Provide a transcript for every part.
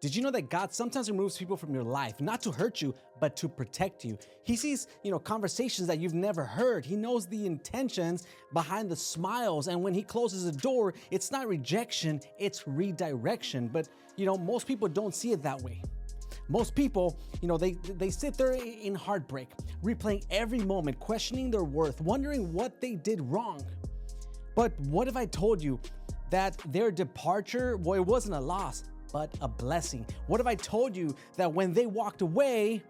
Did you know that God sometimes removes people from your life, not to hurt you, but to protect you? He sees, conversations that you've never heard. He knows the intentions behind the smiles. And when he closes a door, it's not rejection, it's redirection. But, most people don't see it that way. Most people, they sit there in heartbreak, replaying every moment, questioning their worth, wondering what they did wrong. But what if I told you that their departure, well, it wasn't a loss, but a blessing? What if I told you that when they walked away,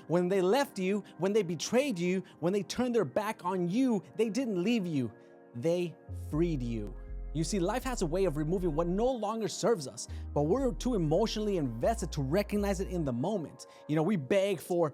when they left you, when they betrayed you, when they turned their back on you, they didn't leave you, they freed you? You see, life has a way of removing what no longer serves us, but we're too emotionally invested to recognize it in the moment. We beg for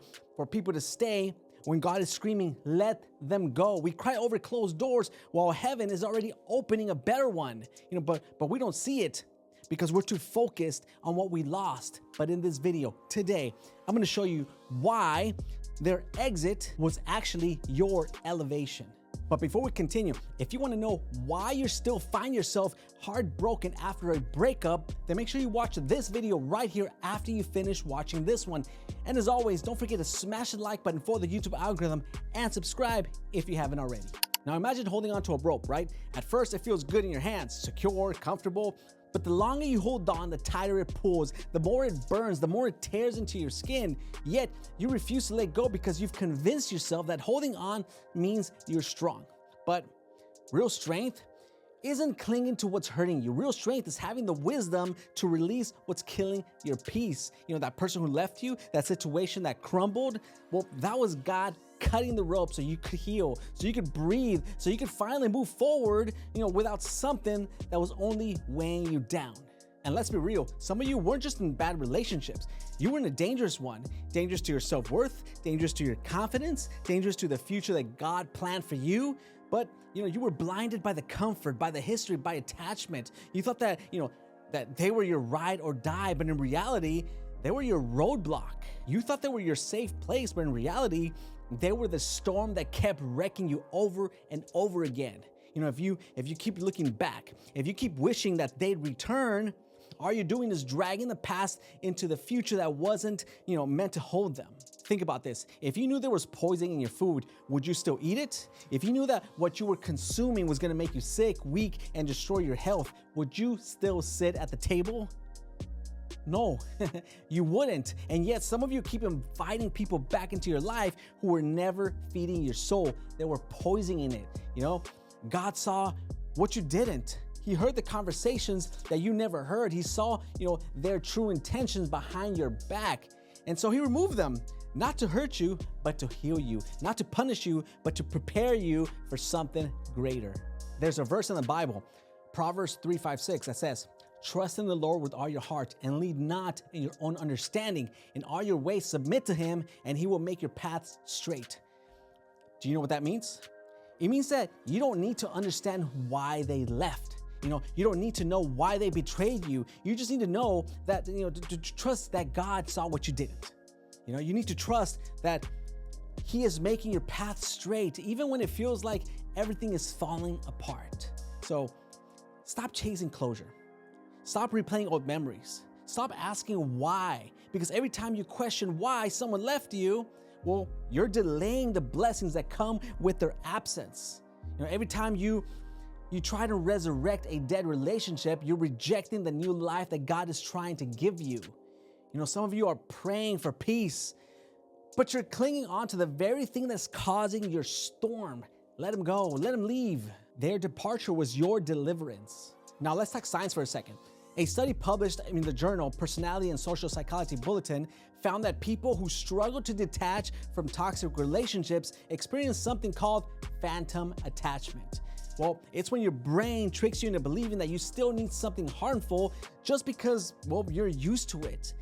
people to stay when God is screaming, let them go. We cry over closed doors while heaven is already opening a better one. But we don't see it because we're too focused on what we lost. But in this video today, I'm going to show you why their exit was actually your elevation. But before we continue, if you want to know why you still find yourself heartbroken after a breakup, then make sure you watch this video right here after you finish watching this one. And as always, don't forget to smash the like button for the YouTube algorithm and subscribe if you haven't already. Now imagine holding onto a rope, right? At first it feels good in your hands, secure, comfortable, but the longer you hold on, the tighter it pulls, the more it burns, the more it tears into your skin. Yet you refuse to let go because you've convinced yourself that holding on means you're strong. But real strength isn't clinging to what's hurting you. Real strength is having the wisdom to release what's killing your peace. That person who left you, that situation that crumbled, well, that was God cutting the rope so you could heal, so you could breathe, so you could finally move forward, without something that was only weighing you down. And let's be real, some of you weren't just in bad relationships. You were in a dangerous one. Dangerous to your self-worth, dangerous to your confidence, dangerous to the future that God planned for you. But, you were blinded by the comfort, by the history, by attachment. You thought that, that they were your ride or die, but in reality, they were your roadblock. You thought they were your safe place, but in reality, they were the storm that kept wrecking you over and over again. If you keep looking back, if you keep wishing that they'd return, all you're doing is dragging the past into the future that wasn't, meant to hold them. Think about this. If you knew there was poison in your food, would you still eat it? If you knew that what you were consuming was going to make you sick, weak, and destroy your health, would you still sit at the table? No, you wouldn't. And yet some of you keep inviting people back into your life who were never feeding your soul. They were poisoning it. God saw what you didn't. He heard the conversations that you never heard. He saw, their true intentions behind your back. And so he removed them, not to hurt you, but to heal you, not to punish you, but to prepare you for something greater. There's a verse in the Bible, Proverbs 3:5-6, that says, trust in the Lord with all your heart and lean not in your own understanding. In all your ways submit to him and he will make your paths straight. Do you know what that means? It means that you don't need to understand why they left. You don't need to know why they betrayed you. You just need to know that, to trust that God saw what you didn't. You need to trust that he is making your path straight, even when it feels like everything is falling apart. So stop chasing closure. Stop replaying old memories. Stop asking why, because every time you question why someone left you, well, you're delaying the blessings that come with their absence. Every time you try to resurrect a dead relationship, you're rejecting the new life that God is trying to give you. Some of you are praying for peace, but you're clinging on to the very thing that's causing your storm. Let him go, let him leave. Their departure was your deliverance. Now let's talk science for a second. A study published in the journal Personality and Social Psychology Bulletin found that people who struggle to detach from toxic relationships experience something called phantom attachment. Well, it's when your brain tricks you into believing that you still need something harmful just because, well, you're used to it.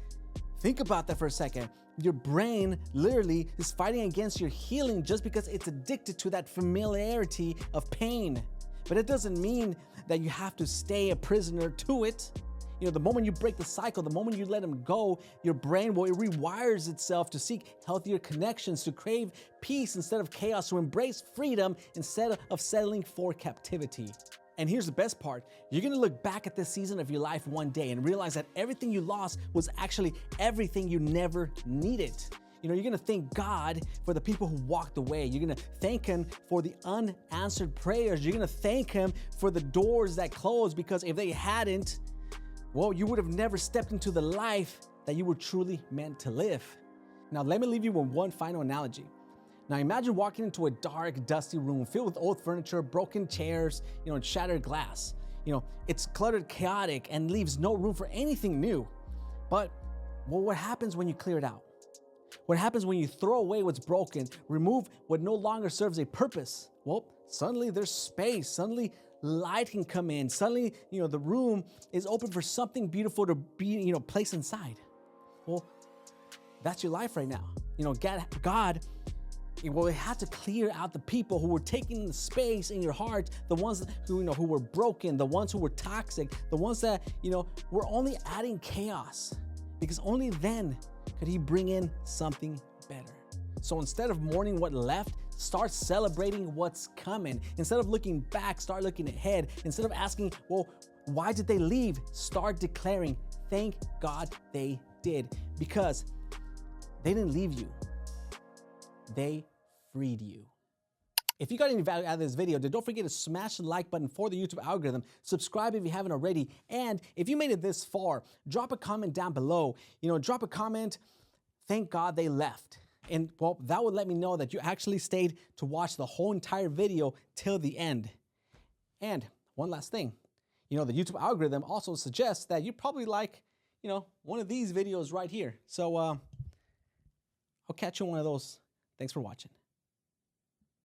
Think about that for a second. Your brain literally is fighting against your healing just because it's addicted to that familiarity of pain. But it doesn't mean that you have to stay a prisoner to it. The moment you break the cycle, the moment you let him go, your brain, well, it rewires itself to seek healthier connections, to crave peace instead of chaos, to embrace freedom instead of settling for captivity. And here's the best part. You're gonna look back at this season of your life one day and realize that everything you lost was actually everything you never needed. You know, you're gonna thank God for the people who walked away. You're gonna thank Him for the unanswered prayers. You're gonna thank Him for the doors that closed, because if they hadn't, well, you would have never stepped into the life that you were truly meant to live. Now, let me leave you with one final analogy. Now, imagine walking into a dark, dusty room filled with old furniture, broken chairs, and shattered glass. It's cluttered, chaotic, and leaves no room for anything new. But, well, what happens when you clear it out? What happens when you throw away what's broken, remove what no longer serves a purpose? Well, suddenly there's space. Suddenly light can come in. Suddenly, the room is open for something beautiful to be, placed inside. Well, that's your life right now. God, well, it had to clear out the people who were taking the space in your heart, the ones who were broken, the ones who were toxic, the ones that, were only adding chaos, because only then could He bring in something better. So instead of mourning what left, start celebrating what's coming. Instead of looking back, start looking ahead. Instead of asking, well, why did they leave? Start declaring, thank God they did, because they didn't leave you. They freed you. If you got any value out of this video, then don't forget to smash the like button for the YouTube algorithm. Subscribe if you haven't already. And if you made it this far, drop a comment down below. Drop a comment, thank God they left. And well, that would let me know that you actually stayed to watch the whole entire video till the end. And one last thing, the YouTube algorithm also suggests that you probably like, one of these videos right here. So I'll catch you on one of those. Thanks for watching.